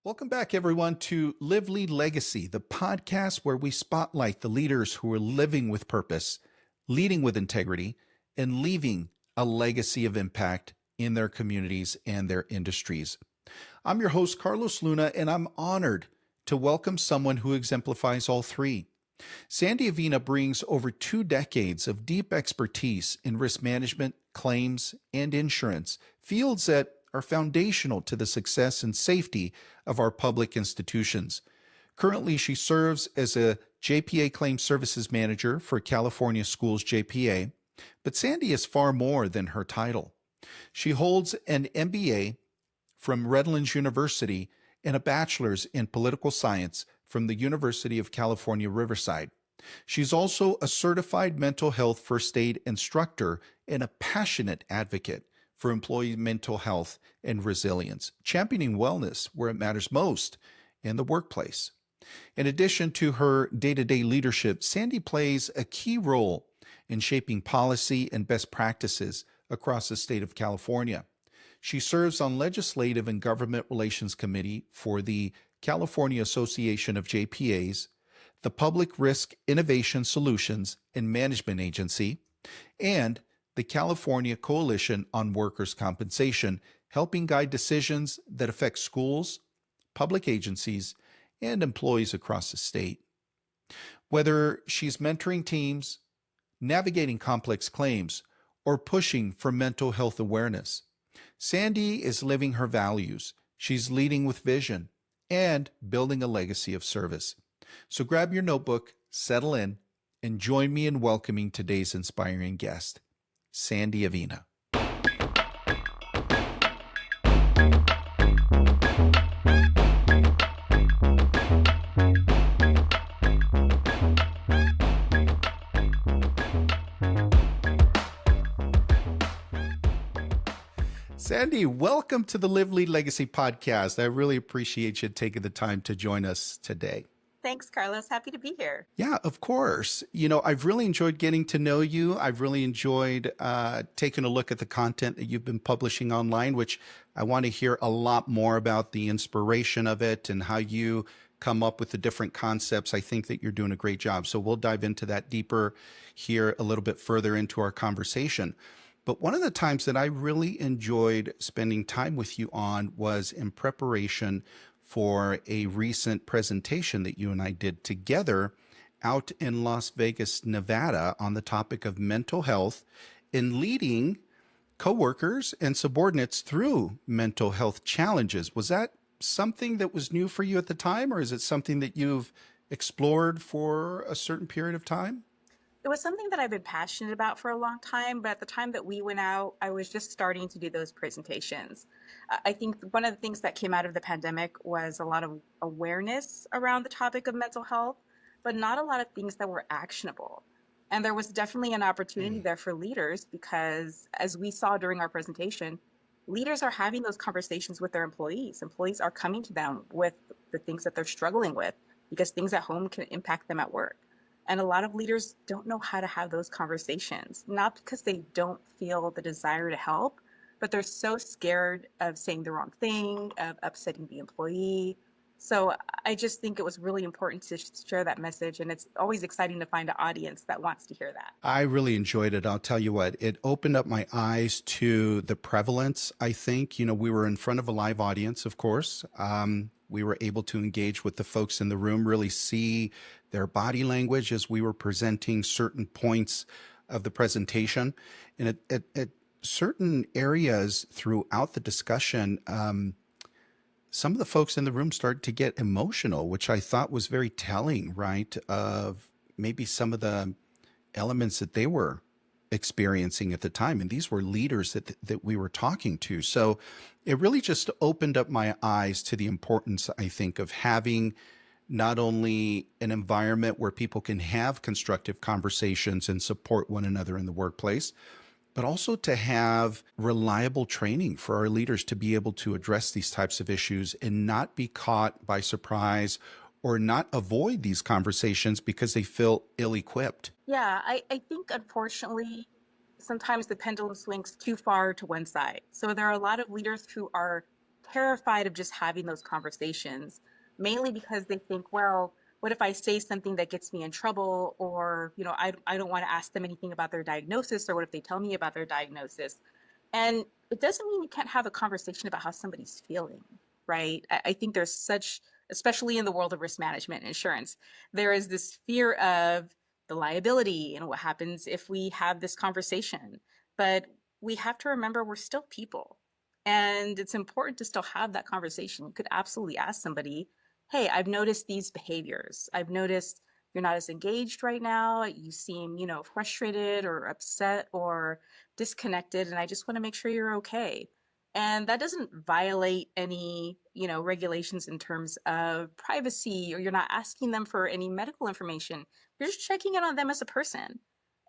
Welcome back, everyone, to Live Lead Legacy, the podcast where we spotlight the leaders who are living with purpose, leading with integrity, and leaving a legacy of impact in their communities and their industries. I'm your host, Carlos Luna, and I'm honored to welcome someone who exemplifies all three. Sandy Avina brings over 2 decades of deep expertise in risk management, claims, and insurance, fields that are foundational to the success and safety of our public institutions. Currently, she serves as a JPA Claim Services Manager for California Schools JPA, but Sandy is far more than her title. She holds an MBA from Redlands University and a bachelor's in political science from the University of California, Riverside. She's also a certified mental health first aid instructor and a passionate advocate for employee mental health and resilience, championing wellness where it matters most in the workplace. In addition to her day-to-day leadership, Sandy plays a key role in shaping policy and best practices across the state of California. She serves on Legislative and Government Relations Committee for the California Association of JPAs, the Public Risk Innovation Solutions and Management Agency, and the California Coalition on Workers' Compensation, helping guide decisions that affect schools, public agencies, and employees across the state. Whether she's mentoring teams, navigating complex claims, or pushing for mental health awareness, Sandy is living her values. She's leading with vision and building a legacy of service. So grab your notebook, settle in, and join me in welcoming today's inspiring guest, Sandy Avina. Sandy, welcome to the Live Lead Legacy podcast. I really appreciate you taking the time to join us today. Thanks, Carlos. Happy to be here. Yeah, of course. I've really enjoyed getting to know you. I've really enjoyed taking a look at the content that you've been publishing online, which I want to hear a lot more about the inspiration of it and how you come up with the different concepts. I think that you're doing a great job. So we'll dive into that deeper here a little bit further into our conversation. But one of the times that I really enjoyed spending time with you on was in preparation for a recent presentation that you and I did together out in Las Vegas, Nevada, on the topic of mental health and leading coworkers and subordinates through mental health challenges. Was that something that was new for you at the time, or is it something that you've explored for a certain period of time? It was something that I've been passionate about for a long time, but at the time that we went out, I was just starting to do those presentations. I think one of the things that came out of the pandemic was a lot of awareness around the topic of mental health, but not a lot of things that were actionable. And there was definitely an opportunity there for leaders because, as we saw during our presentation, leaders are having those conversations with their employees. Employees are coming to them with the things that they're struggling with because things at home can impact them at work. And a lot of leaders don't know how to have those conversations, not because they don't feel the desire to help, but they're so scared of saying the wrong thing, of upsetting the employee. So I just think it was really important to share that message. And it's always exciting to find an audience that wants to hear that. I really enjoyed it. I'll tell you what, it opened up my eyes to the prevalence, I think. We were in front of a live audience, of course. We were able to engage with the folks in the room, really see their body language as we were presenting certain points of the presentation. And at certain areas throughout the discussion, some of the folks in the room started to get emotional, which I thought was very telling, right, of maybe some of the elements that they were experiencing at the time. And these were leaders that we were talking to. So it really just opened up my eyes to the importance, I think, of having not only an environment where people can have constructive conversations and support one another in the workplace, but also to have reliable training for our leaders to be able to address these types of issues and not be caught by surprise or not avoid these conversations because they feel ill-equipped. Yeah, I think unfortunately, sometimes the pendulum swings too far to one side. So there are a lot of leaders who are terrified of just having those conversations, mainly because they think, well, what if I say something that gets me in trouble? Or, I don't want to ask them anything about their diagnosis, or what if they tell me about their diagnosis? And it doesn't mean you can't have a conversation about how somebody's feeling, right? I think there's such, especially in the world of risk management and insurance, there is this fear of the liability and what happens if we have this conversation. But we have to remember we're still people. And it's important to still have that conversation. You could absolutely ask somebody, hey, I've noticed these behaviors. I've noticed you're not as engaged right now. You seem, frustrated or upset or disconnected. And I just want to make sure you're okay. And that doesn't violate any, regulations in terms of privacy, or you're not asking them for any medical information. You're just checking in on them as a person.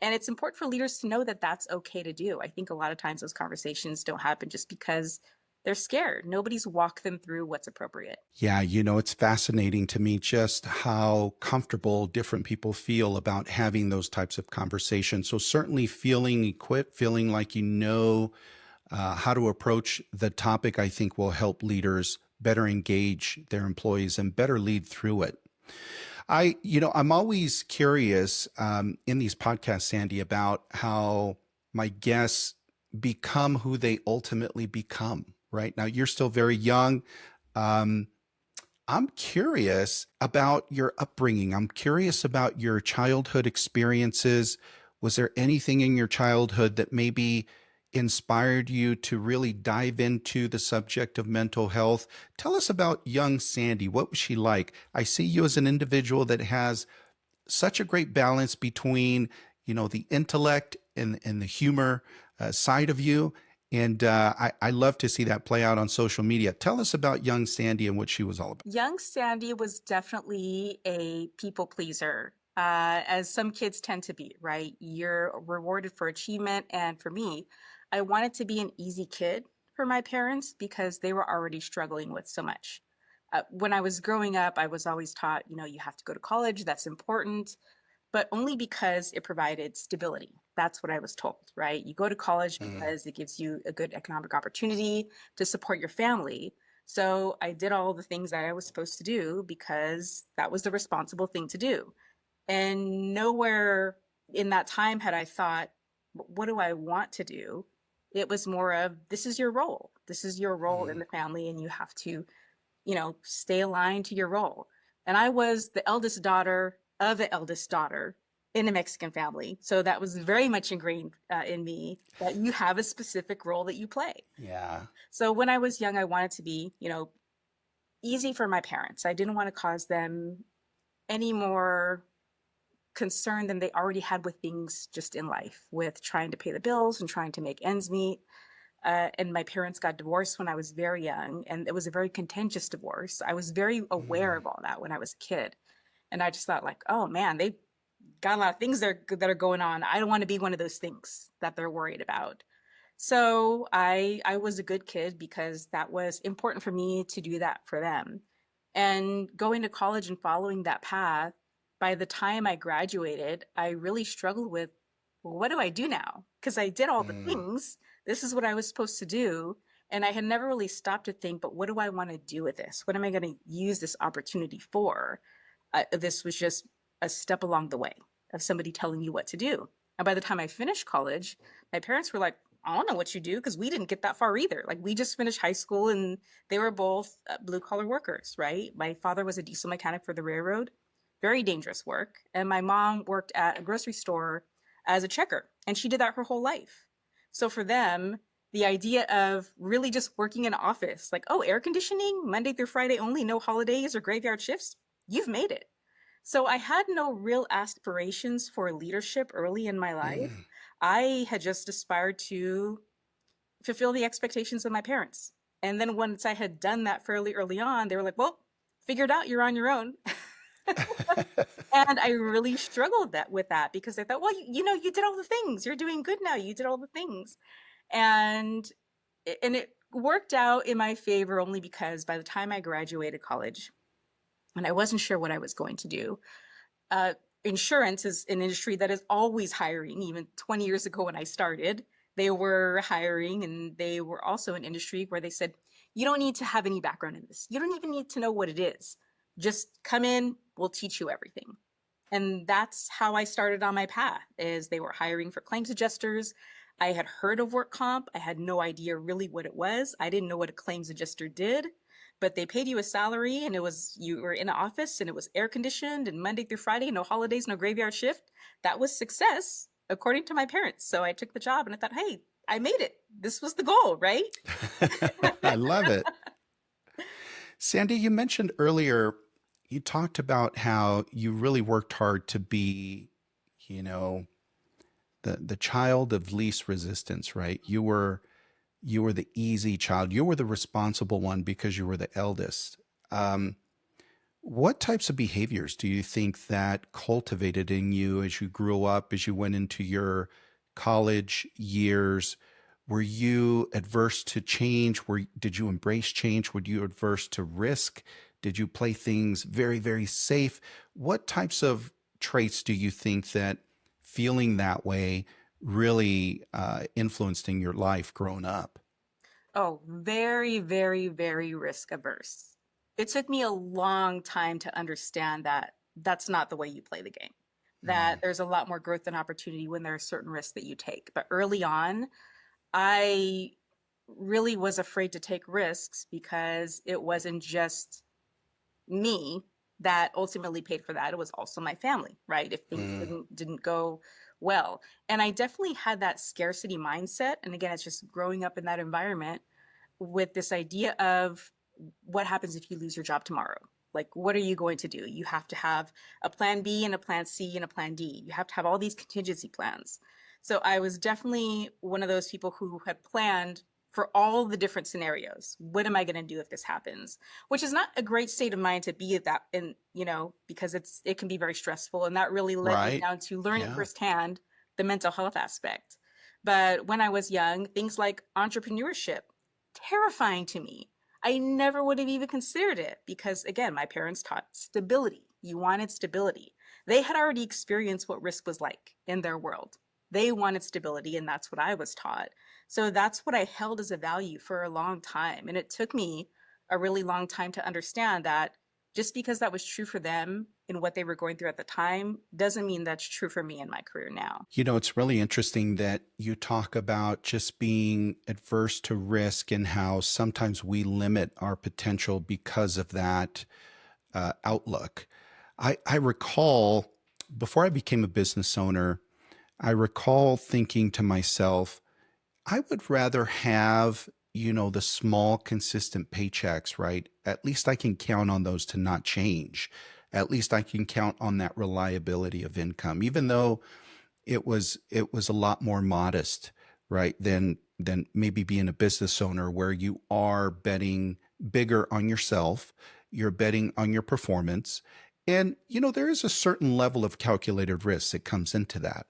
And it's important for leaders to know that that's okay to do. I think a lot of times those conversations don't happen just because they're scared. Nobody's walked them through what's appropriate. Yeah, it's fascinating to me just how comfortable different people feel about having those types of conversations. So certainly feeling equipped, feeling like how to approach the topic, I think will help leaders better engage their employees and better lead through it. I'm always curious in these podcasts, Sandy, about how my guests become who they ultimately become. Right now, you're still very young. Um, I'm curious about your upbringing. I'm curious about your childhood experiences. Was there anything in your childhood that maybe inspired you to really dive into the subject of mental health? Tell us about young Sandy. What was she like? I see you as an individual that has such a great balance between, the intellect and the humor side of you. And I love to see that play out on social media. Tell us about young Sandy and what she was all about. Young Sandy was definitely a people pleaser, as some kids tend to be, right? You're rewarded for achievement. And for me, I wanted to be an easy kid for my parents because they were already struggling with so much. When I was growing up, I was always taught, you have to go to college, that's important, but only because it provided stability. That's what I was told, right? You go to college Mm. because it gives you a good economic opportunity to support your family. So I did all the things that I was supposed to do because that was the responsible thing to do. And nowhere in that time had I thought, what do I want to do? It was more of, this is your role. This is your role in Mm. the family, and you have to, stay aligned to your role. And I was the eldest daughter of an eldest daughter in a Mexican family. So that was very much ingrained in me that you have a specific role that you play. Yeah. So when I was young, I wanted to be, easy for my parents. I didn't want to cause them any more concern than they already had with things just in life, with trying to pay the bills and trying to make ends meet. And my parents got divorced when I was very young, and it was a very contentious divorce. I was very aware Mm. of all that when I was a kid. And I just thought, like, oh man, they got a lot of things that are going on. I don't want to be one of those things that they're worried about. So I was a good kid because that was important for me to do that for them. And going to college and following that path, by the time I graduated, I really struggled with, well, what do I do now? Because I did all the Mm. things. This is what I was supposed to do. And I had never really stopped to think, but what do I want to do with this? What am I going to use this opportunity for? This was just a step along the way of somebody telling you what to do. And by the time I finished college, my parents were like, I don't know what you do because we didn't get that far either. Like, we just finished high school and they were both blue collar workers, right? My father was a diesel mechanic for the railroad, very dangerous work. And my mom worked at a grocery store as a checker, and she did that her whole life. So for them, the idea of really just working in an office, like, oh, air conditioning, Monday through Friday only, no holidays or graveyard shifts, you've made it. So I had no real aspirations for leadership early in my life. Mm. I had just aspired to fulfill the expectations of my parents. And then once I had done that fairly early on, they were like, well, figured out you're on your own. And I really struggled with that because I thought, well, you did all the things. You're doing good now. You did all the things. And it worked out in my favor only because by the time I graduated college, and I wasn't sure what I was going to do, uh, insurance is an industry that is always hiring. Even 20 years ago when I started, they were hiring, and they were also an industry where they said, You don't need to have any background in this. You don't even need to know what it is. Just come in, we'll teach you everything. And that's how I started on my path, is they were hiring for claims adjusters. I had heard of work comp. I had no idea really what it was. I didn't know what a claims adjuster did, but they paid you a salary and it was, you were in an office and it was air conditioned and Monday through Friday, no holidays, no graveyard shift. That was success according to my parents. So I took the job and I thought, hey, I made it. This was the goal, right? I love it. Sandy, you mentioned earlier, you talked about how you really worked hard to be, you know, the child of least resistance, right? You were the easy child. You were the responsible one because you were the eldest. Um, what types of behaviors do you think that cultivated in you as you grew up, as you went into your college years? Were you adverse to change? Did you embrace change? Were you adverse to risk? Did you play things very, very safe? What types of traits do you think that feeling that way really influenced in your life growing up? Oh, very, very, very risk averse. It took me a long time to understand that that's not the way you play the game, that Mm, there's a lot more growth and opportunity when there are certain risks that you take. But early on, I really was afraid to take risks because it wasn't just me that ultimately paid for that. It was also my family, right? If things mm. didn't go well. And I definitely had that scarcity mindset. And again, it's just growing up in that environment with this idea of what happens if you lose your job tomorrow? Like, what are you going to do? You have to have a plan B and a plan C and a plan D. You have to have all these contingency plans. So I was definitely one of those people who had planned for all the different scenarios. What am I going to do if this happens? Which is not a great state of mind to be at that in, because it can be very stressful. And that really led me Right. down to learning Yeah. firsthand the mental health aspect. But when I was young, things like entrepreneurship, terrifying to me. I never would have even considered it because, again, my parents taught stability. You wanted stability. They had already experienced what risk was like in their world. They wanted stability, and that's what I was taught. So that's what I held as a value for a long time. And it took me a really long time to understand that just because that was true for them and what they were going through at the time doesn't mean that's true for me in my career now. It's really interesting that you talk about just being adverse to risk and how sometimes we limit our potential because of that outlook. I recall before I became a business owner, I recall thinking to myself, I would rather have, the small, consistent paychecks, right? At least I can count on those to not change. At least I can count on that reliability of income, even though it was a lot more modest, right? Than maybe being a business owner where you are betting bigger on yourself, you're betting on your performance. And there is a certain level of calculated risk that comes into that,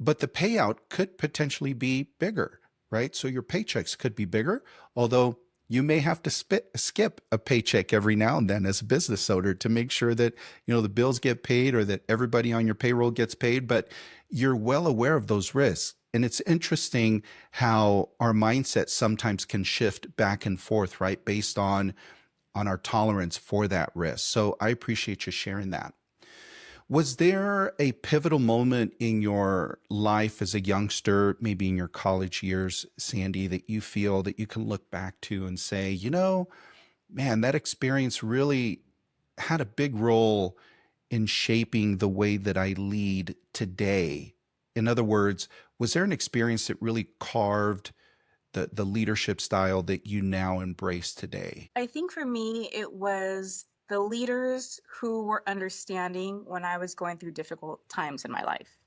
but the payout could potentially be bigger, right? So your paychecks could be bigger, although you may have to skip a paycheck every now and then as a business owner to make sure that the bills get paid or that everybody on your payroll gets paid. But you're well aware of those risks, and it's interesting how our mindset sometimes can shift back and forth, right, based on our tolerance for that risk. So I appreciate you sharing that. Was there a pivotal moment in your life as a youngster, maybe in your college years, Sandy, that you feel that you can look back to and say, man, that experience really had a big role in shaping the way that I lead today? In other words, was there an experience that really carved the leadership style that you now embrace today? I think for me, it was the leaders who were understanding when I was going through difficult times in my life.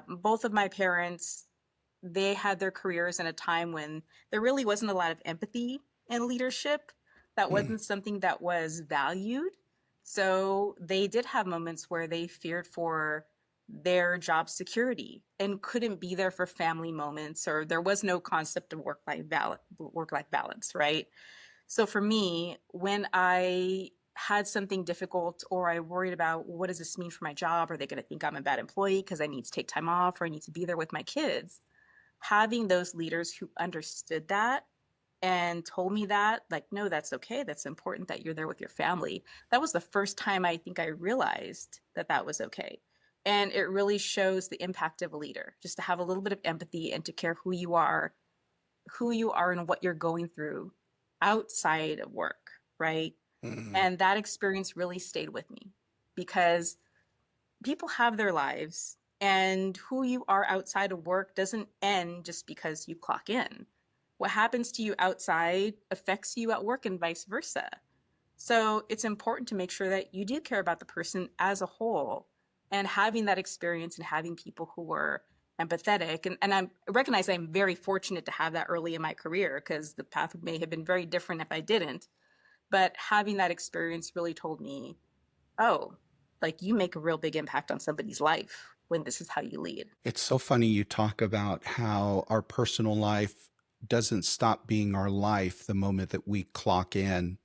Both of my parents, they had their careers in a time when there really wasn't a lot of empathy in leadership. That Hmm. wasn't something that was valued. So they did have moments where they feared for their job security and couldn't be there for family moments, or there was no concept of work life balance, right? So for me, when I had something difficult or I worried about what does this mean for my job? Are they going to think I'm a bad employee because I need to take time off or I need to be there with my kids? Having those leaders who understood that and told me that, like, no, that's okay. That's important that you're there with your family. That was the first time I think I realized that that was okay. And it really shows the impact of a leader, just to have a little bit of empathy and to care who you are and what you're going through outside of work, right? Mhm. And that experience really stayed with me because people have their lives, and who you are outside of work doesn't end just because you clock in. What happens to you outside affects you at work and vice versa. So it's important to make sure that you do care about the person as a whole, and having that experience and having people who were empathetic. And I recognize I'm very fortunate to have that early in my career because the path may have been very different if I didn't. But having that experience really told me, oh, like you make a real big impact on somebody's life when this is how you lead. It's so funny you talk about how our personal life doesn't stop being our life the moment that we clock in.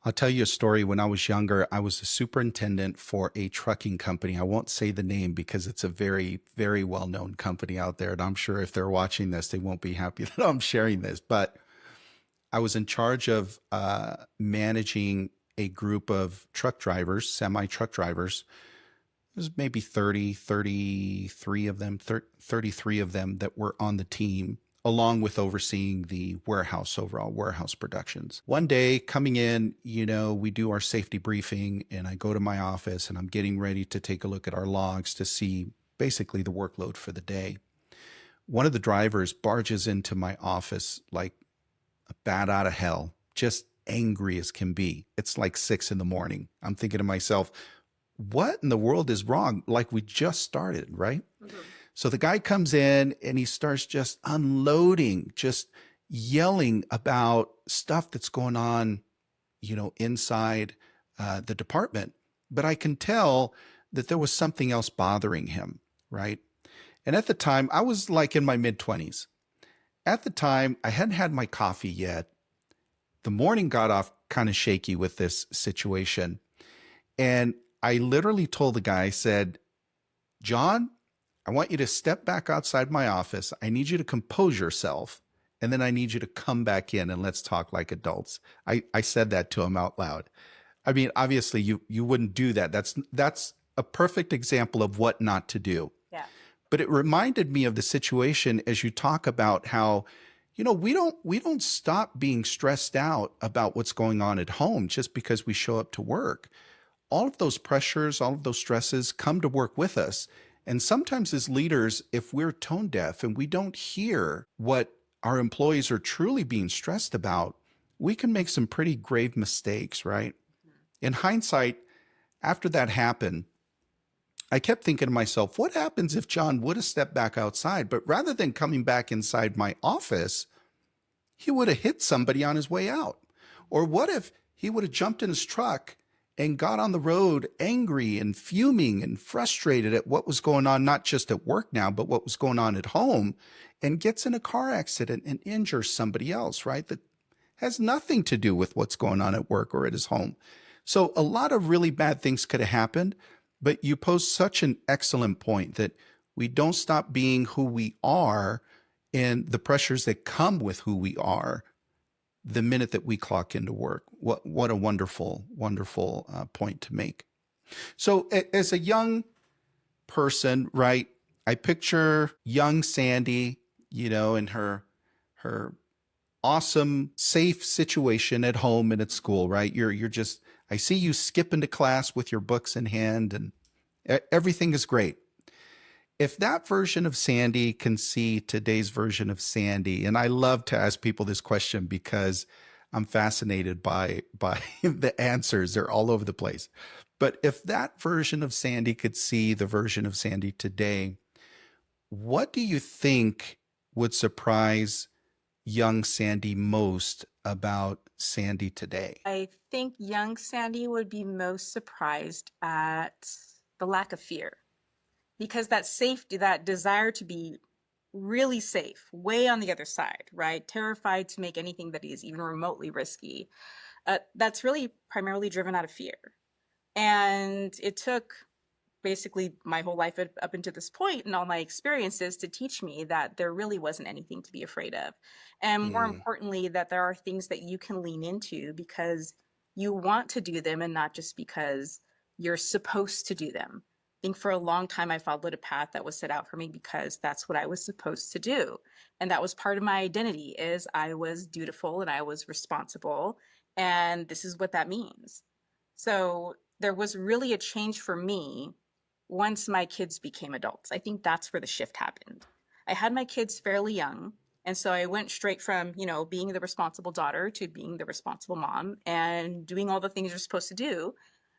I'll tell you a story. When I was younger, I was a superintendent for a trucking company. I won't say the name because it's a very, very well known company out there. And I'm sure if they're watching this, they won't be happy that I'm sharing this. But I was in charge of managing a group of truck drivers, semi truck drivers. There's maybe 30, 33 of them, 33 of them that were on the team, along with overseeing the warehouse, overall warehouse productions. One day coming in, we do our safety briefing and I go to my office and I'm getting ready to take a look at our logs to see basically the workload for the day. One of the drivers barges into my office like a bat out of hell, just angry as can be. It's like 6 in the morning. I'm thinking to myself, what in the world is wrong? Like we just started, right? Mhm. So the guy comes in and he starts just unloading, just yelling about stuff that's going on, inside the department. But I can tell that there was something else bothering him, right? And at the time, I was like in my mid 20s. At the time, I hadn't had my coffee yet. The morning got off kind of shaky with this situation. And I literally told the guy, I said, John, I want you to step back outside my office. I need you to compose yourself. And then I need you to come back in and let's talk like adults. I said that to him out loud. I mean, obviously you wouldn't do that. That's a perfect example of what not to do. Yeah. But it reminded me of the situation as you talk about how, we don't stop being stressed out about what's going on at home just because we show up to work. All of those pressures, all of those stresses come to work with us. And sometimes as leaders, if we're tone deaf and we don't hear what our employees are truly being stressed about, we can make some pretty grave mistakes, right? In hindsight, after that happened, I kept thinking to myself, what happens if John would have stepped back outside, but rather than coming back inside my office, he would have hit somebody on his way out? Or what if he would have jumped in his truck and got on the road angry and fuming and frustrated at what was going on, not just at work now, but what was going on at home, and gets in a car accident and injures somebody else, right? That has nothing to do with what's going on at work or at his home. So a lot of really bad things could have happened, but you pose such an excellent point that we don't stop being who we are and the pressures that come with who we are the minute that we clock into work. What a wonderful, wonderful point to make. So as a young person, right, I picture young Sandy, in her awesome, safe situation at home and at school, right? You're just, I see you skip into class with your books in hand and everything is great. If that version of Sandy can see today's version of Sandy, and I love to ask people this question because I'm fascinated by the answers. They're all over the place. But if that version of Sandy could see the version of Sandy today, what do you think would surprise young Sandy most about Sandy today? I think young Sandy would be most surprised at the lack of fear, because that safety, that desire to be really safe, way on the other side, right? Terrified to make anything that is even remotely risky. That's really primarily driven out of fear. And it took basically my whole life up until this point and all my experiences to teach me that there really wasn't anything to be afraid of. And more Mm, importantly, that there are things that you can lean into because you want to do them and not just because you're supposed to do them. I think for a long time I followed a path that was set out for me because that's what I was supposed to do. And that was part of my identity is I was dutiful and I was responsible. And this is what that means. So there was really a change for me once my kids became adults. I think that's where the shift happened. I had my kids fairly young. And so I went straight from, being the responsible daughter to being the responsible mom and doing all the things you're supposed to do.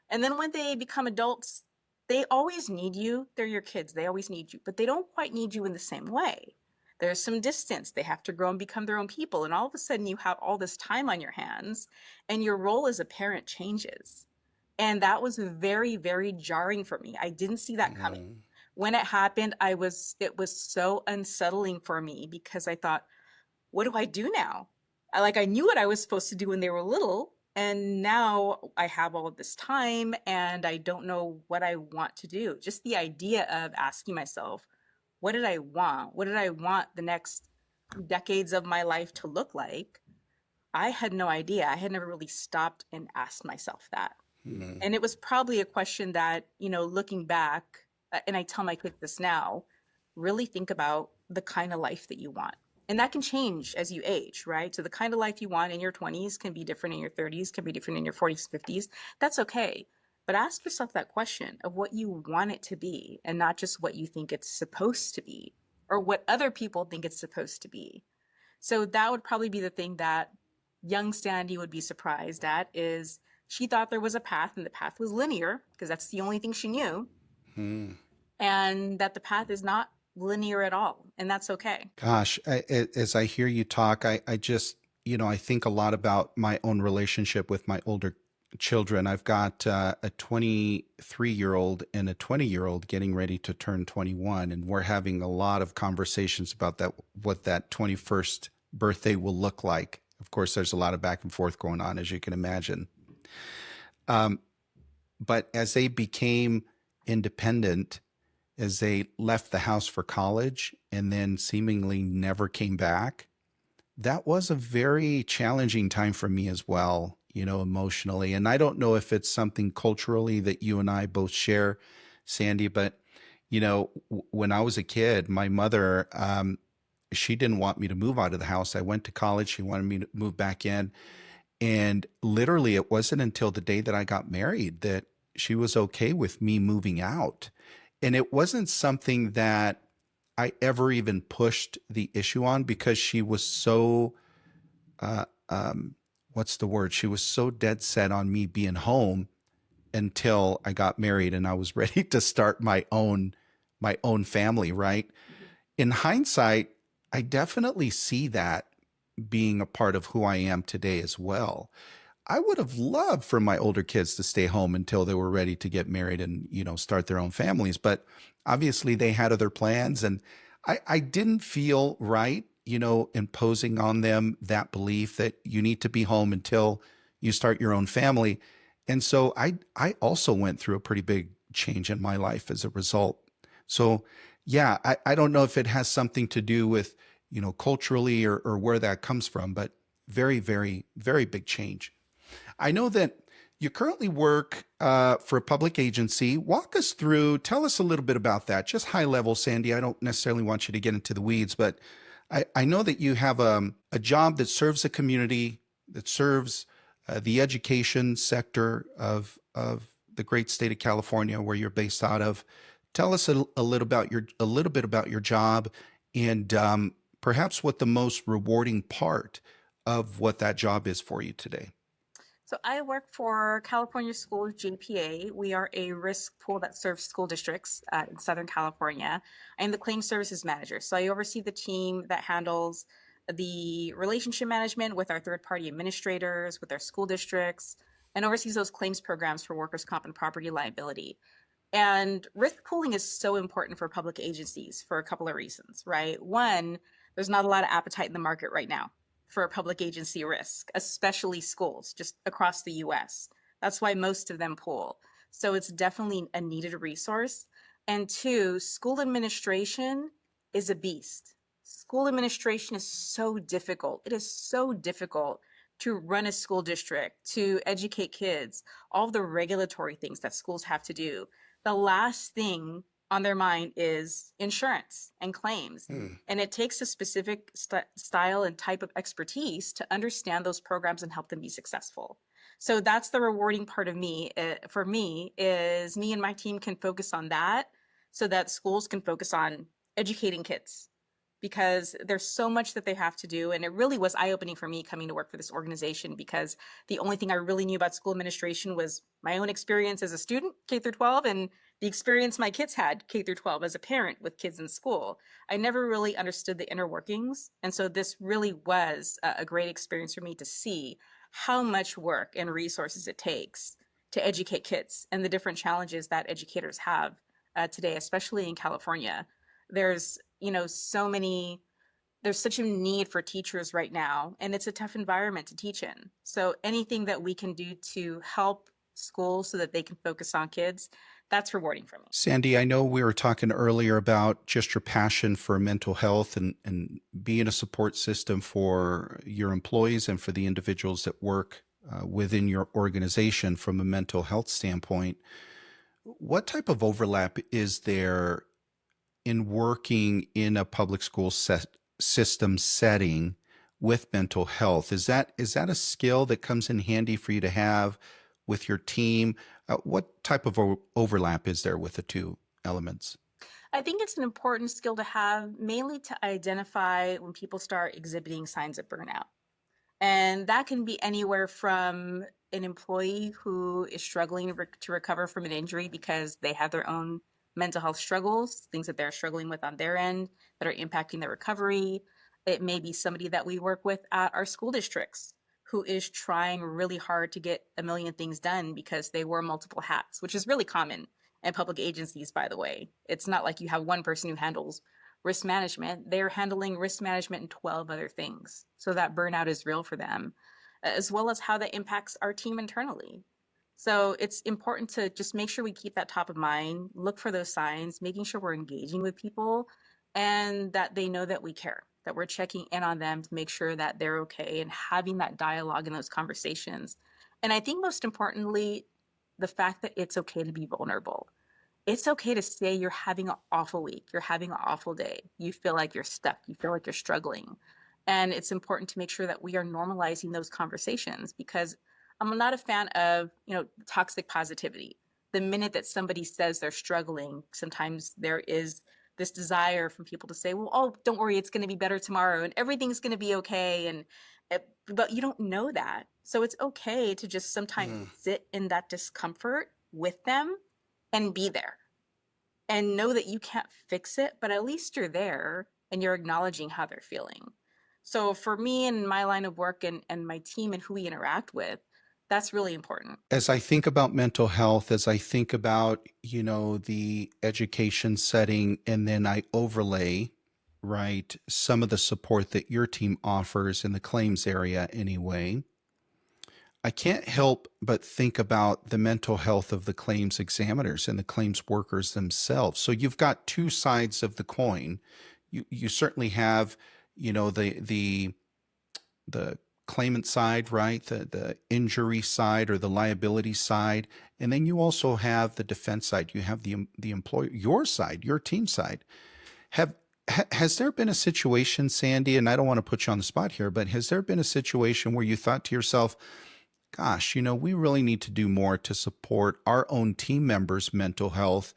And then when they become adults, they always need you. They're your kids. They always need you, but they don't quite need you in the same way. There's some distance. They have to grow and become their own people. And all of a sudden, you have all this time on your hands, and your role as a parent changes. And that was very, very jarring for me. I didn't see that coming. mm, When it happened, it was so unsettling for me because I thought, what do I do now? I knew what I was supposed to do when they were little, and now I have all of this time and I don't know what I want to do. Just the idea of asking myself, what did I want? What did I want the next decades of my life to look like? I had no idea. I had never really stopped and asked myself that. mm, And it was probably a question that, looking back, and I tell my kids this now, really think about the kind of life that you want. And that can change as you age, right? So the kind of life you want in your 20s can be different in your 30s, can be different in your 40s, 50s. That's okay. But ask yourself that question of what you want it to be and not just what you think it's supposed to be or what other people think it's supposed to be. So that would probably be the thing that young Sandy would be surprised at is she thought there was a path and the path was linear because that's the only thing she knew, mm. and that the path is not linear at all, and that's okay. Gosh, as I hear you talk, I just, I think a lot about my own relationship with my older children. I've got a 23-year-old and a 20-year-old getting ready to turn 21, and we're having a lot of conversations about that, what that 21st birthday will look like. Of course, there's a lot of back and forth going on, as you can imagine. Um, but as they became independent, as they left the house for college and then seemingly never came back, that was a very challenging time for me as well, emotionally. And I don't know if it's something culturally that you and I both share, Sandy, but, when I was a kid, my mother, she didn't want me to move out of the house. I went to college. She wanted me to move back in. And literally, it wasn't until the day that I got married that she was okay with me moving out. And it wasn't something that I ever even pushed the issue on because she was so, uh, what's the word? She was so dead set on me being home until I got married and I was ready to start my own family, right? In hindsight, I definitely see that being a part of who I am today as well. I would have loved for my older kids to stay home until they were ready to get married and, start their own families. But obviously they had other plans and I didn't feel right, imposing on them that belief that you need to be home until you start your own family. And so I also went through a pretty big change in my life as a result. So yeah, I don't know if it has something to do with, culturally or where that comes from, but very, very, very big change. I know that you currently work for a public agency. Walk us through, tell us a little bit about that, just high level, Sandy. I don't necessarily want you to get into the weeds, but I know that you have a job that serves the community, that serves the education sector of the great state of California, where you're based out of. Tell us a little bit about your job, and perhaps what the most rewarding part of what that job is for you today. So I work for California Schools JPA. We are a risk pool that serves school districts in Southern California. I am the claim services manager. So I oversee the team that handles the relationship management with our third-party administrators, with our school districts, and oversees those claims programs for workers' comp and property liability. And risk pooling is so important for public agencies for a couple of reasons, right? One, there's not a lot of appetite in the market right now for a public agency risk, especially schools just across the US. That's why most of them pool. So it's definitely a needed resource. And two, school administration is a beast. School administration is so difficult. It is so difficult to run a school district, to educate kids, all the regulatory things that schools have to do. The last thing on their mind is insurance and claims. And it takes a specific style and type of expertise to understand those programs and help them be successful. So that's the rewarding part of me. For me, is me and my team can focus on that so that schools can focus on educating kids, because there's so much that they have to do. And it really was eye-opening for me coming to work for this organization, because the only thing I really knew about school administration was my own experience as a student, K through 12, and the experience my kids had, K through 12, as a parent with kids in school. I never really understood the inner workings. And so this really was a great experience for me to see how much work and resources it takes to educate kids and the different challenges that educators have today, especially in California. There's, so many, there's such a need for teachers right now, and it's a tough environment to teach in. So anything that we can do to help schools so that they can focus on kids, that's rewarding for me. Sandy, I know we were talking earlier about just your passion for mental health and being a support system for your employees and for the individuals that work within your organization from a mental health standpoint. What type of overlap is there in working in a public school system setting with mental health? Is that a skill that comes in handy for you to have with your team? What type of overlap is there with the two elements? I think it's an important skill to have, mainly to identify when people start exhibiting signs of burnout. And that can be anywhere from an employee who is struggling to recover from an injury because they have their own mental health struggles, things that they're struggling with on their end that are impacting their recovery. It may be somebody that we work with at our school districts who is trying really hard to get a million things done because they wear multiple hats, which is really common in public agencies, by the way. It's not like you have one person who handles risk management. They're handling risk management and 12 other things. So that burnout is real for them, as well as how that impacts our team internally. So it's important to just make sure we keep that top of mind, look for those signs, making sure we're engaging with people and that they know that we care, that we're checking in on them to make sure that they're okay and having that dialogue and those conversations. And I think most importantly, the fact that it's okay to be vulnerable. It's okay to say you're having an awful week, you're having an awful day, you feel like you're stuck, you feel like you're struggling. And it's important to make sure that we are normalizing those conversations, because I'm not a fan of, toxic positivity. The minute that somebody says they're struggling, sometimes there is this desire from people to say, well, oh, don't worry, it's going to be better tomorrow and everything's going to be okay. But you don't know that. So it's okay to just sometimes sit in that discomfort with them and be there and know that you can't fix it, but at least you're there and you're acknowledging how they're feeling. So for me and my line of work and my team and who we interact with, that's really important. As I think about mental health, as I think about, the education setting, and then I overlay, right, some of the support that your team offers in the claims area anyway, I can't help but think about the mental health of the claims examiners and the claims workers themselves. So you've got two sides of the coin. You certainly have, the claimant side, right? The injury side or the liability side. And then you also have the defense side. You have the employer, your side, your team side. Has there been a situation, Sandy, and I don't want to put you on the spot here, but has there been a situation where you thought to yourself, gosh, we really need to do more to support our own team members' mental health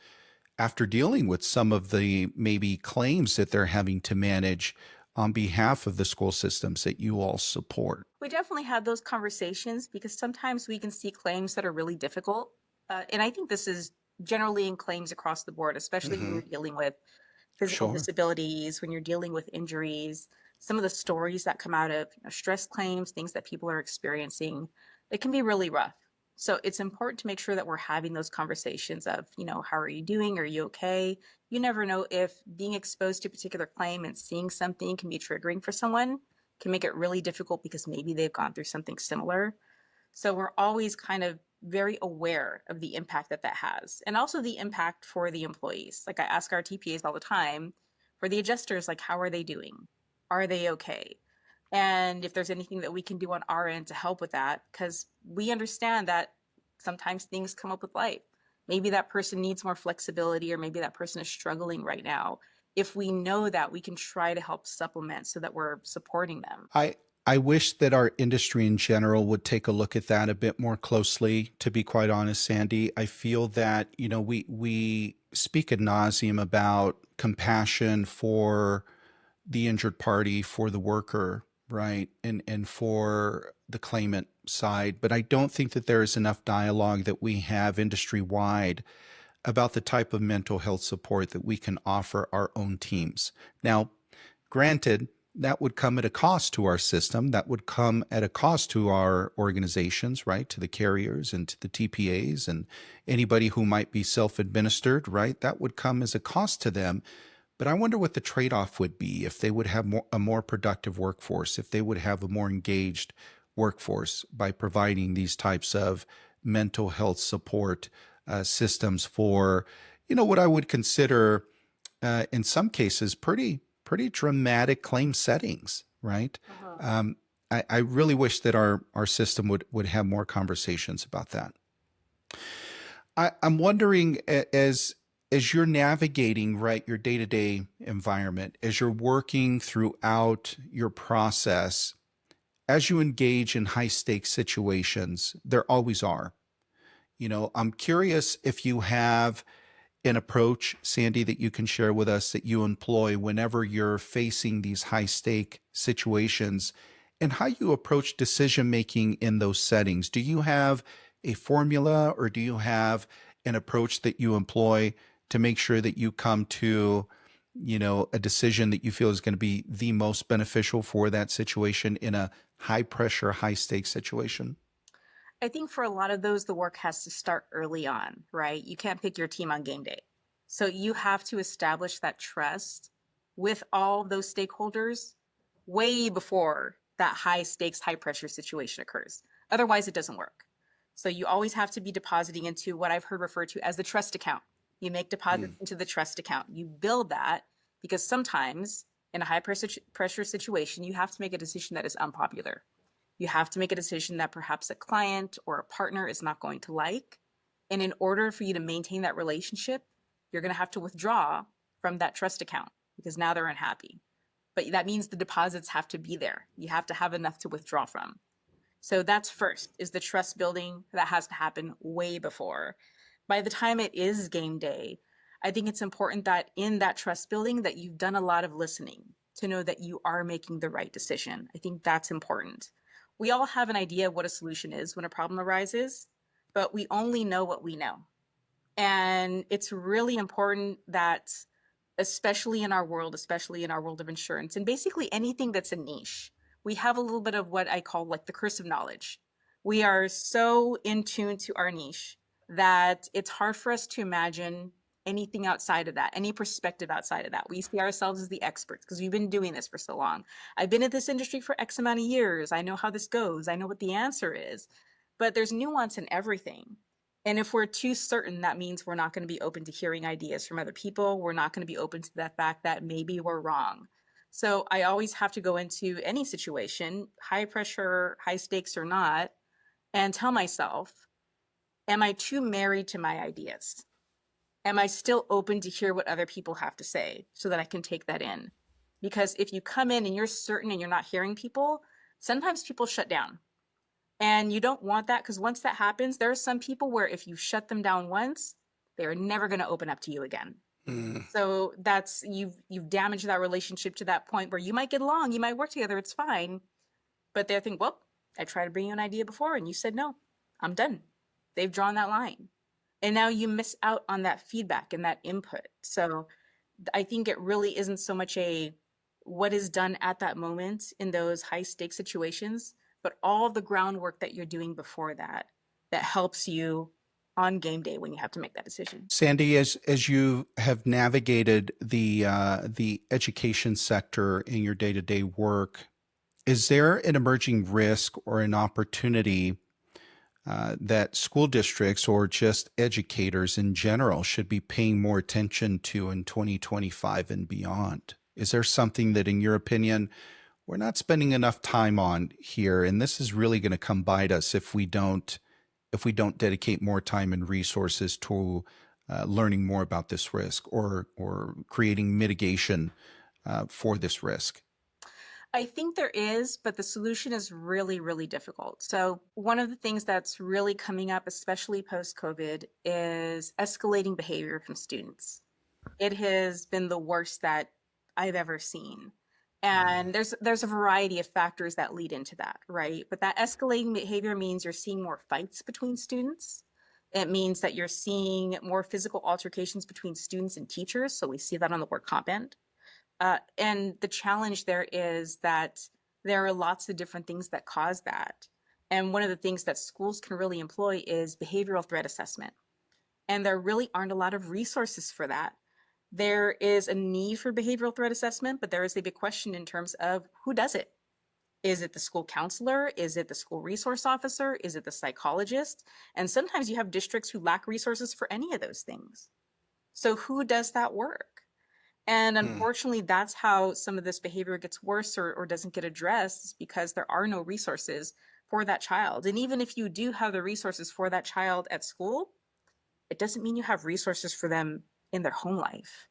after dealing with some of the maybe claims that they're having to manage on behalf of the school systems that you all support? We definitely have those conversations because sometimes we can see claims that are really difficult. And I think this is generally in claims across the board, especially when you're dealing with physical Sure. disabilities, when you're dealing with injuries, some of the stories that come out of stress claims, things that people are experiencing, it can be really rough. So it's important to make sure that we're having those conversations of, how are you doing? Are you okay? You never know if being exposed to a particular claim and seeing something can be triggering for someone, can make it really difficult because maybe they've gone through something similar. So we're always kind of very aware of the impact that that has, and also the impact for the employees. Like I ask our TPAs all the time, for the adjusters, like, how are they doing? Are they okay? And if there's anything that we can do on our end to help with that, because we understand that sometimes things come up with life. Maybe that person needs more flexibility, or maybe that person is struggling right now. If we know that, we can try to help supplement so that we're supporting them. I wish that our industry in general would take a look at that a bit more closely, to be quite honest, Sandy. I feel that, we speak ad nauseum about compassion for the injured party, for the worker, right? And for the claimant side. But I don't think that there is enough dialogue that we have industry wide about the type of mental health support that we can offer our own teams. Now, granted, that would come at a cost to our system. That would come at a cost to our organizations, right? To the carriers and to the TPAs and anybody who might be self-administered, right? That would come as a cost to them. But I wonder what the trade-off would be if they would have a more productive workforce, if they would have a more engaged workforce by providing these types of mental health support systems for, what I would consider, in some cases, pretty dramatic claim settings, right? Uh-huh. I really wish that our system would have more conversations about that. I'm wondering, as you're navigating, right, your day-to-day environment, as you're working throughout your process, as you engage in high stakes situations, there always are. I'm curious if you have an approach, Sandy, that you can share with us that you employ whenever you're facing these high stake situations, and how you approach decision making in those settings. Do you have a formula, or do you have an approach that you employ to make sure that you come to, a decision that you feel is going to be the most beneficial for that situation in a high pressure, high stakes situation? I think for a lot of those, the work has to start early on, right? You can't pick your team on game day. So you have to establish that trust with all those stakeholders way before that high stakes, high pressure situation occurs. Otherwise, it doesn't work. So you always have to be depositing into what I've heard referred to as the trust account. You make deposits into the trust account. You build that because sometimes in a high pressure situation, you have to make a decision that is unpopular. You have to make a decision that perhaps a client or a partner is not going to like. And in order for you to maintain that relationship, you're going to have to withdraw from that trust account because now they're unhappy. But that means the deposits have to be there. You have to have enough to withdraw from. So that's first, is the trust building that has to happen way before. By the time it is game day, I think it's important that in that trust building that you've done a lot of listening to know that you are making the right decision. I think that's important. We all have an idea of what a solution is when a problem arises, but we only know what we know. And it's really important that, especially in our world of insurance, and basically anything that's a niche, we have a little bit of what I call like the curse of knowledge. We are so in tune to our niche that it's hard for us to imagine anything outside of that, any perspective outside of that. We see ourselves as the experts because we've been doing this for so long. I've been in this industry for X amount of years. I know how this goes. I know what the answer is. But there's nuance in everything. And if we're too certain, that means we're not going to be open to hearing ideas from other people. We're not going to be open to the fact that maybe we're wrong. So I always have to go into any situation, high pressure, high stakes or not, and tell myself, am I too married to my ideas? Am I still open to hear what other people have to say so that I can take that in? Because if you come in and you're certain and you're not hearing people, sometimes people shut down. And you don't want that, because once that happens, there are some people where if you shut them down once, they're never going to open up to you again. So that's, you've damaged that relationship to that point where you might get along, you might work together, it's fine. But they'll think, well, I tried to bring you an idea before and you said no, I'm done. They've drawn that line. And now you miss out on that feedback and that input. So I think it really isn't so much a what is done at that moment in those high stakes situations, but all the groundwork that you're doing before that, that helps you on game day when you have to make that decision. Sandy, as you have navigated the education sector in your day-to-day work, is there an emerging risk or an opportunity that school districts or just educators in general should be paying more attention to in 2025 and beyond? Is there something that, in your opinion, we're not spending enough time on here, and this is really going to come bite us if we don't dedicate more time and resources to learning more about this risk or creating mitigation for this risk? I think there is, but the solution is really, really difficult. So, one of the things that's really coming up, especially post COVID, is escalating behavior from students. It has been the worst that I've ever seen. And there's a variety of factors that lead into that, right? But that escalating behavior means you're seeing more fights between students. It means that you're seeing more physical altercations between students and teachers. So we see that on the work comp end. And the challenge there is that there are lots of different things that cause that. And one of the things that schools can really employ is behavioral threat assessment. And there really aren't a lot of resources for that. There is a need for behavioral threat assessment, but there is a big question in terms of who does it. Is it the school counselor? Is it the school resource officer? Is it the psychologist? And sometimes you have districts who lack resources for any of those things. So who does that work? And Hmm. unfortunately, that's how some of this behavior gets worse or doesn't get addressed, is because there are no resources for that child. And even if you do have the resources for that child at school, it doesn't mean you have resources for them in their home life.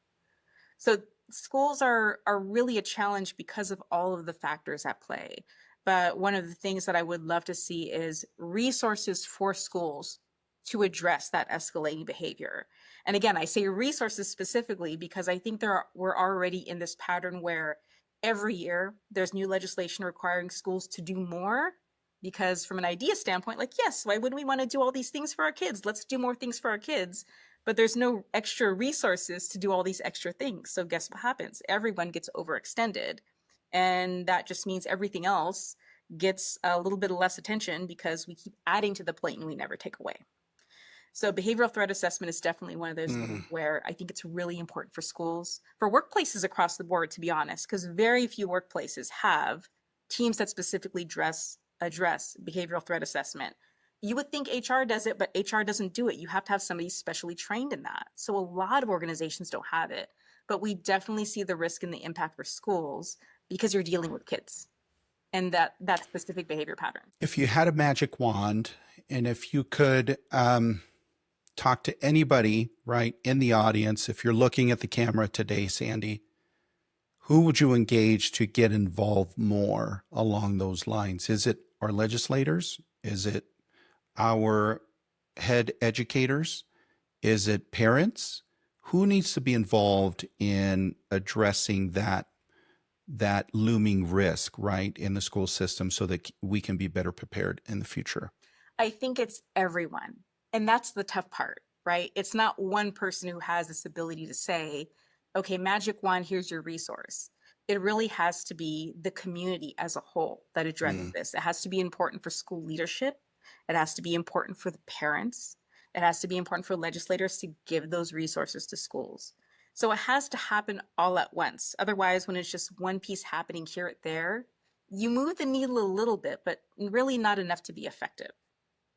So schools are really a challenge because of all of the factors at play. But one of the things that I would love to see is resources for schools to address that escalating behavior. And again, I say resources specifically because I think we're already in this pattern where every year there's new legislation requiring schools to do more. Because from an idea standpoint, like, yes, why wouldn't we want to do all these things for our kids? Let's do more things for our kids. But there's no extra resources to do all these extra things. So guess what happens? Everyone gets overextended. And that just means everything else gets a little bit of less attention because we keep adding to the plate and we never take away. So behavioral threat assessment is definitely one of those things where I think it's really important for schools, for workplaces across the board, to be honest, because very few workplaces have teams that specifically address behavioral threat assessment. You would think HR does it, but HR doesn't do it. You have to have somebody specially trained in that. So a lot of organizations don't have it, but we definitely see the risk and the impact for schools because you're dealing with kids and that specific behavior pattern. If you had a magic wand and if you could talk to anybody right in the audience, if you're looking at the camera today, Sandy, who would you engage to get involved more along those lines? Is it our legislators? Is it our head educators? Is it parents? Who needs to be involved in addressing that looming risk, right, in the school system so that we can be better prepared in the future? I think it's everyone. And that's the tough part, right? It's not one person who has this ability to say, okay, magic wand, here's your resource. It really has to be the community as a whole that addresses Mm. this. It has to be important for school leadership. It has to be important for the parents. It has to be important for legislators to give those resources to schools. So it has to happen all at once. Otherwise, when it's just one piece happening here or there, you move the needle a little bit, but really not enough to be effective.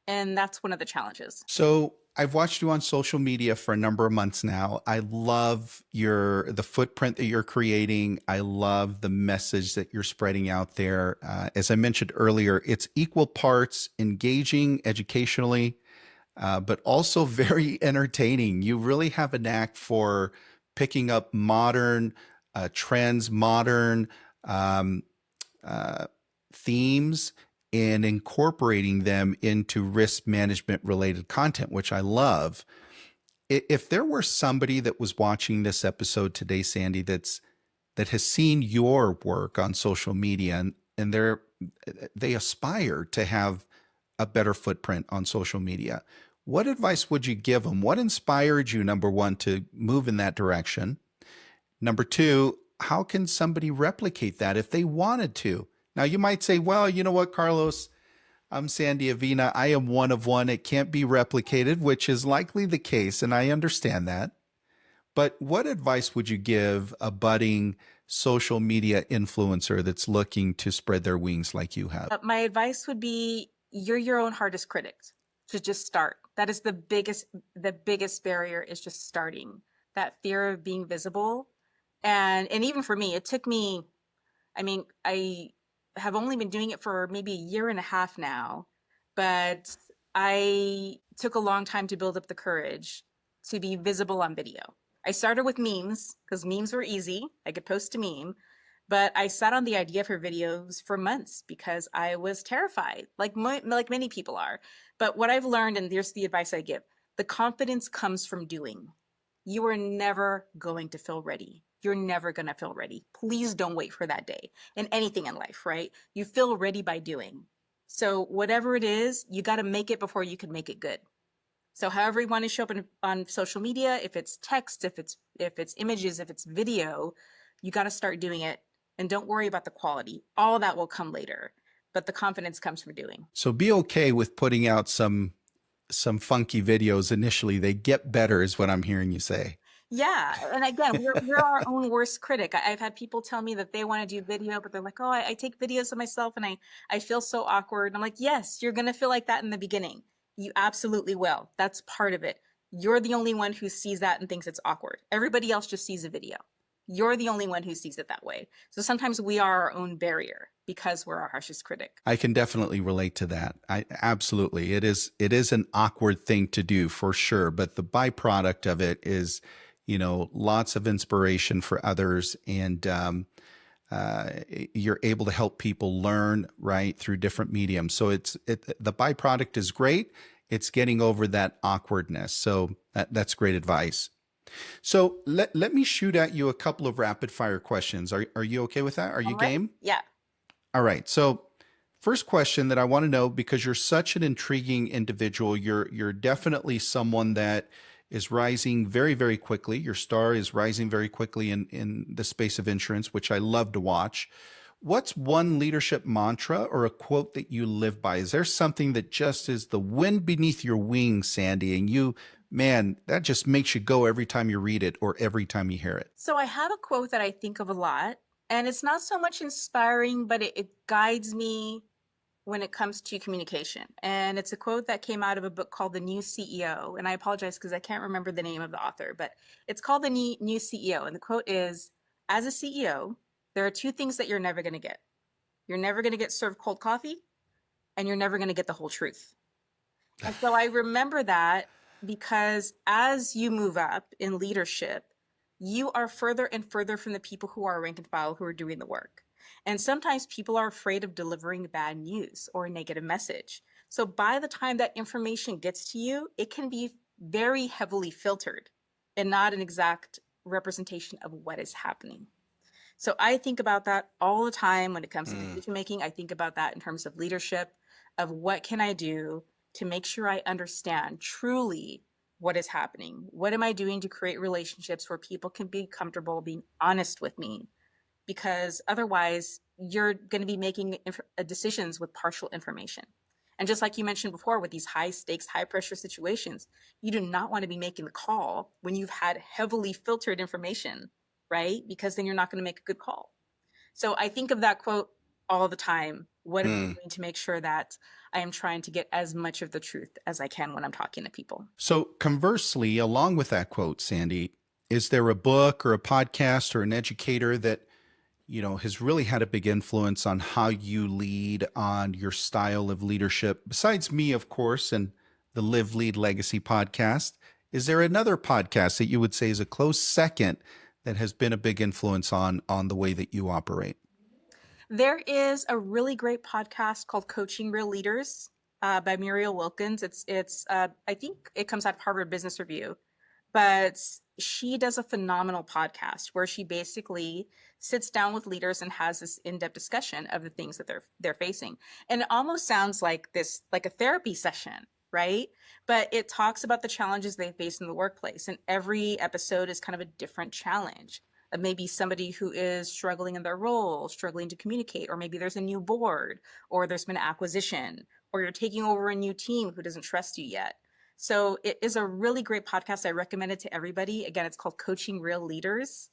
And that's one of the challenges. So I've watched you on social media for a number of months now. I love the footprint that you're creating. I love the message that you're spreading out there. As I mentioned earlier, it's equal parts engaging educationally, but also very entertaining. You really have a knack for picking up modern trends, modern um, uh, themes, and incorporating them into risk management related content, which I love. If there were somebody that was watching this episode today, Sandy, that has seen your work on social media and they aspire to have a better footprint on social media, what advice would you give them? What inspired you, number one, to move in that direction? Number two, how can somebody replicate that if they wanted to? Now, you might say, well, you know what, Carlos? I'm Sandy Avina. I am one of one. It can't be replicated, which is likely the case, and I understand that. But what advice would you give a budding social media influencer that's looking to spread their wings like you have? My advice would be you're your own hardest critic. to just start. That is the biggest barrier is just starting. That fear of being visible. And even for me, it took me, I mean, I have only been doing it for maybe a year and a half now, but I took a long time to build up the courage to be visible on video. I started with memes because memes were easy. I could post a meme, but I sat on the idea for videos for months because I was terrified, like many people are. But what I've learned, and here's the advice I give: the confidence comes from doing. You are never going to feel ready. You're never going to feel ready. Please don't wait for that day. In anything in life, right? You feel ready by doing. So whatever it is, you got to make it before you can make it good. So however you want to show up on social media, if it's text, if it's images, if it's video, you got to start doing it, and don't worry about the quality. All that will come later, but the confidence comes from doing. So be okay with putting out some funky videos initially. They get better is what I'm hearing you say. Yeah, and again, we're our own worst critic. I've had people tell me that they want to do video, but they're like, "Oh, I take videos of myself, and I feel so awkward." And I'm like, "Yes, you're gonna feel like that in the beginning. You absolutely will. That's part of it. You're the only one who sees that and thinks it's awkward. Everybody else just sees a video. You're the only one who sees it that way. So sometimes we are our own barrier because we're our harshest critic." I can definitely relate to that. I absolutely. It is an awkward thing to do for sure, but the byproduct of it is, lots of inspiration for others, and uh, you're able to help people learn right through different mediums. So the byproduct is great. It's getting over that awkwardness. So that's great advice. So let me shoot at you a couple of rapid fire questions. Are you okay with that? Are you I'm ready. game? Yeah. All right. So first question that I want to know, because you're such an intriguing individual, you're definitely someone that is rising very, very quickly. Your star is rising very quickly in the space of insurance, which I love to watch. What's one leadership mantra or a quote that you live by? Is there something that just is the wind beneath your wings, Sandy, and man, that just makes you go every time you read it or every time you hear it? So I have a quote that I think of a lot, and it's not so much inspiring, but it guides me when it comes to communication. And it's a quote that came out of a book called The New CEO. And I apologize because I can't remember the name of the author, but it's called The New CEO. And the quote is, "As a CEO, there are two things that you're never going to get. You're never going to get served cold coffee, and you're never going to get the whole truth." And so I remember that because as you move up in leadership, you are further and further from the people who are rank and file who are doing the work. And sometimes people are afraid of delivering bad news or a negative message. So by the time that information gets to you, it can be very heavily filtered and not an exact representation of what is happening. So I think about that all the time when it comes to Mm. decision making. I think about that in terms of leadership, of what can I do to make sure I understand truly what is happening? What am I doing to create relationships where people can be comfortable being honest with me? Because otherwise, you're going to be making decisions with partial information. And just like you mentioned before, with these high stakes, high pressure situations, you do not want to be making the call when you've had heavily filtered information, right? Because then you're not going to make a good call. So I think of that quote all the time. What am I Mm. doing to make sure that I am trying to get as much of the truth as I can when I'm talking to people? So, conversely, along with that quote, Sandy, is there a book or a podcast or an educator that has really had a big influence on how you lead, on your style of leadership? Besides me, of course, and the Live Lead Legacy podcast, is there another podcast that you would say is a close second that has been a big influence on the way that you operate? There is a really great podcast called Coaching Real Leaders by Muriel Wilkins. It's I think it comes out of Harvard Business Review, but she does a phenomenal podcast where she basically sits down with leaders and has this in-depth discussion of the things that they're facing. And it almost sounds like a therapy session, right? But it talks about the challenges they face in the workplace, and every episode is kind of a different challenge. Maybe somebody who is struggling in their role, struggling to communicate, or maybe there's a new board, or there's been an acquisition, or you're taking over a new team who doesn't trust you yet. So it is a really great podcast. I recommend it to everybody. Again, it's called Coaching Real Leaders.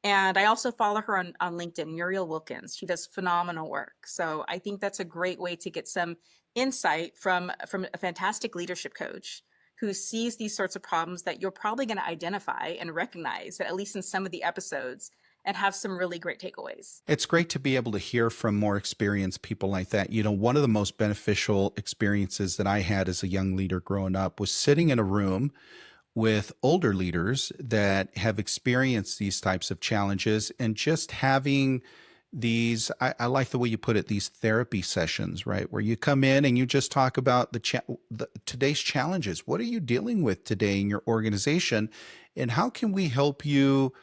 And I also follow her on LinkedIn, Muriel Wilkins. She does phenomenal work. So I think that's a great way to get some insight from a fantastic leadership coach who sees these sorts of problems that you're probably going to identify and recognize, at least in some of the episodes, and have some really great takeaways. It's great to be able to hear from more experienced people like that. You know, one of the most beneficial experiences that I had as a young leader growing up was sitting in a room with older leaders that have experienced these types of challenges and just having these, I like the way you put it, these therapy sessions, right? Where you come in and you just talk about the today's challenges. What are you dealing with today in your organization? And how can we help you,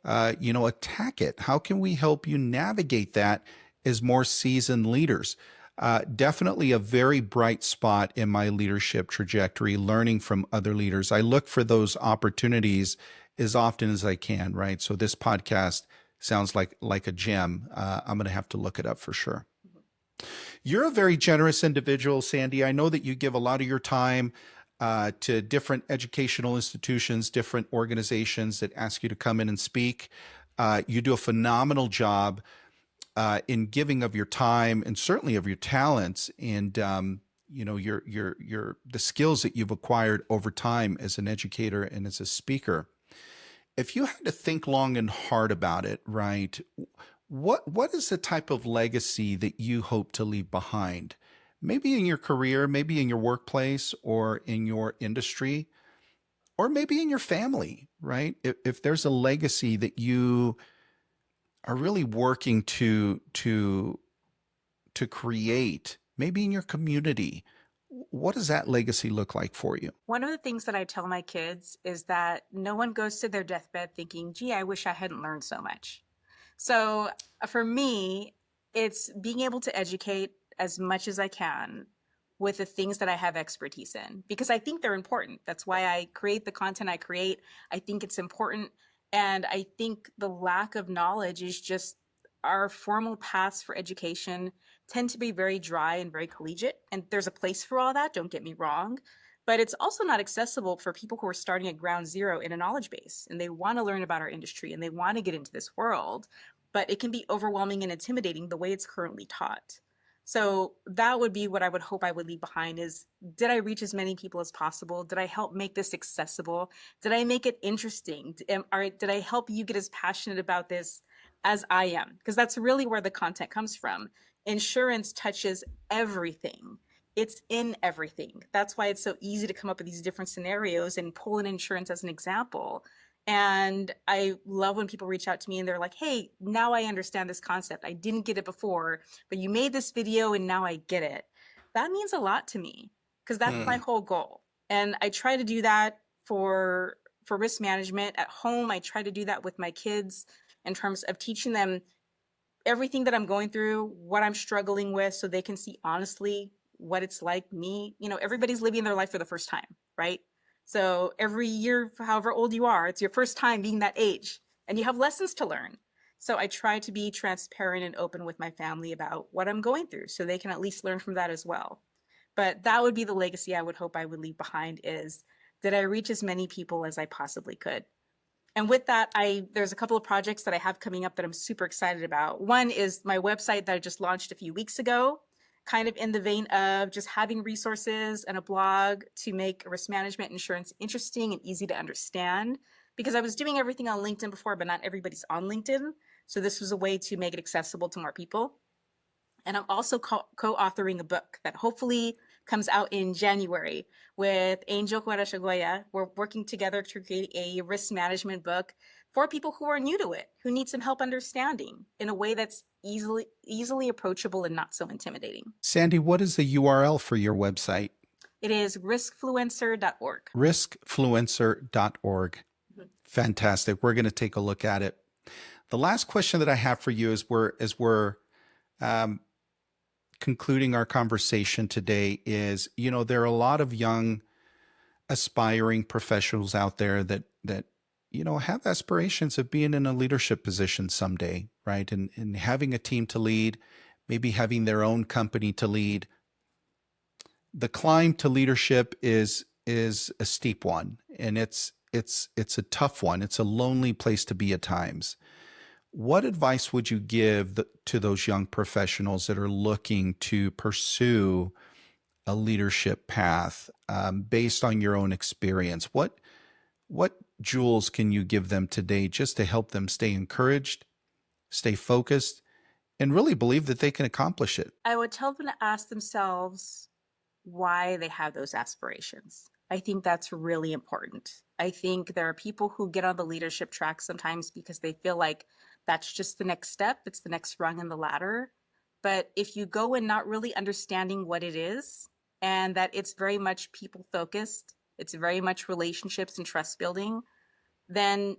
attack it? How can we help you navigate that as more seasoned leaders? Definitely a very bright spot in my leadership trajectory, learning from other leaders. I look for those opportunities as often as I can, right? So this podcast sounds like a gem. I'm going to have to look it up for sure. You're a very generous individual, Sandy. I know that you give a lot of your time to different educational institutions, different organizations that ask you to come in and speak. You do a phenomenal job in giving of your time and certainly of your talents and the skills that you've acquired over time as an educator and as a speaker. If you had to think long and hard about it, right, what is the type of legacy that you hope to leave behind? Maybe in your career, maybe in your workplace or in your industry, or maybe in your family, right? If there's a legacy that you are really working to create, maybe in your community, what does that legacy look like for you? One of the things that I tell my kids is that no one goes to their deathbed thinking, gee, I wish I hadn't learned so much. So for me, it's being able to educate as much as I can with the things that I have expertise in, because I think they're important. That's why I create the content I create. I think it's important. And I think the lack of knowledge is just our formal paths for education tend to be very dry and very collegiate. And there's a place for all that, don't get me wrong. But it's also not accessible for people who are starting at ground zero in a knowledge base and they want to learn about our industry and they want to get into this world. But it can be overwhelming and intimidating the way it's currently taught. So that would be what I would hope I would leave behind is, did I reach as many people as possible? Did I help make this accessible? Did I make it interesting? Did I help you get as passionate about this as I am? Because that's really where the content comes from. Insurance touches everything. It's in everything. That's why it's so easy to come up with these different scenarios and pull in insurance as an example. And I love when people reach out to me and they're like, hey, now I understand this concept. I didn't get it before, but you made this video and now I get it. That means a lot to me because that's my whole goal. And I try to do that for risk management at home. I try to do that with my kids in terms of teaching them everything that I'm going through, what I'm struggling with, so they can see honestly what it's like me. You know, everybody's living their life for the first time, right? So every year, however old you are, it's your first time being that age and you have lessons to learn. So I try to be transparent and open with my family about what I'm going through so they can at least learn from that as well. But that would be the legacy I would hope I would leave behind is, did I reach as many people as I possibly could? And with that, there's a couple of projects that I have coming up that I'm super excited about. One is my website that I just launched a few weeks ago, kind of in the vein of just having resources and a blog to make risk management insurance interesting and easy to understand. Because I was doing everything on LinkedIn before, but not everybody's on LinkedIn. So this was a way to make it accessible to more people. And I'm also co-authoring a book that hopefully comes out in January with Angel Huerta. We're working together to create a risk management book for people who are new to it, who need some help understanding in a way that's easily approachable and not so intimidating. Sandy, what is the URL for your website? It is riskfluencer.org. Riskfluencer.org. Fantastic. We're going to take a look at it. The last question that I have for you as we're concluding our conversation today is, you know, there are a lot of young aspiring professionals out there that you know, have aspirations of being in a leadership position someday, right? And having a team to lead, maybe having their own company to lead. The climb to leadership is a steep one, and it's a tough one. It's a lonely place to be at times. What advice would you give to those young professionals that are looking to pursue a leadership path based on your own experience, what jewels can you give them today just to help them stay encouraged, stay focused, and really believe that they can accomplish it? I would tell them to ask themselves why they have those aspirations. I think that's really important. I think there are people who get on the leadership track sometimes because they feel like that's just the next step, it's the next rung in the ladder. But if you go in not really understanding what it is, and that it's very much people focused, it's very much relationships and trust building, then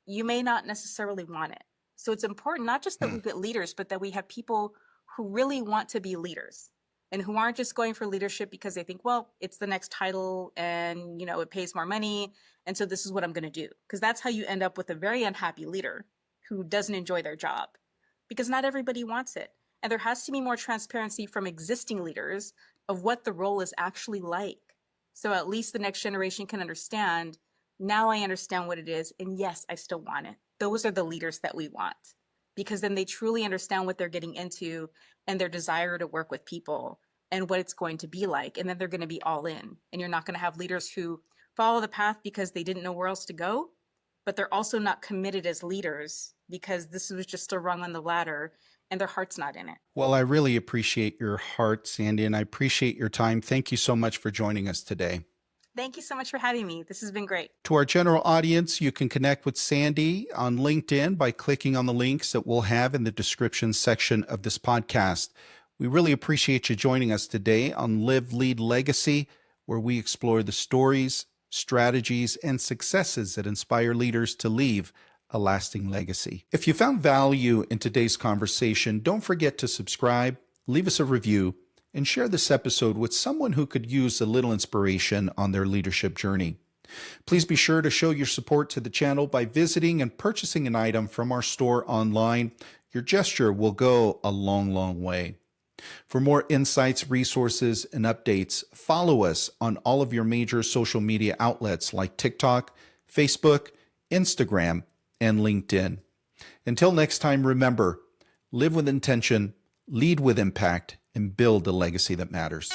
you may not necessarily want it. So it's important not just that we get leaders, but that we have people who really want to be leaders and who aren't just going for leadership because they think, well, it's the next title and, it pays more money. And so this is what I'm going to do. Because that's how you end up with a very unhappy leader who doesn't enjoy their job, because not everybody wants it. And there has to be more transparency from existing leaders of what the role is actually like. So at least the next generation can understand, now I understand what it is. And yes, I still want it. Those are the leaders that we want, because then they truly understand what they're getting into and their desire to work with people and what it's going to be like. And then they're going to be all in. And you're not going to have leaders who follow the path because they didn't know where else to go, but they're also not committed as leaders because this was just a rung on the ladder and their heart's not in it. Well, I really appreciate your heart, Sandy, and I appreciate your time. Thank you so much for joining us today. Thank you so much for having me. This has been great. To our general audience, you can connect with Sandy on LinkedIn by clicking on the links that we'll have in the description section of this podcast. We really appreciate you joining us today on Live, Lead, Legacy, where we explore the stories, strategies, and successes that inspire leaders to leave a lasting legacy. If you found value in today's conversation, don't forget to subscribe, leave us a review, and share this episode with someone who could use a little inspiration on their leadership journey. Please be sure to show your support to the channel by visiting and purchasing an item from our store online. Your gesture will go a long, long way. For more insights, resources, and updates, follow us on all of your major social media outlets like TikTok, Facebook, Instagram, and LinkedIn. Until next time, remember, live with intention, lead with impact, and build a legacy that matters.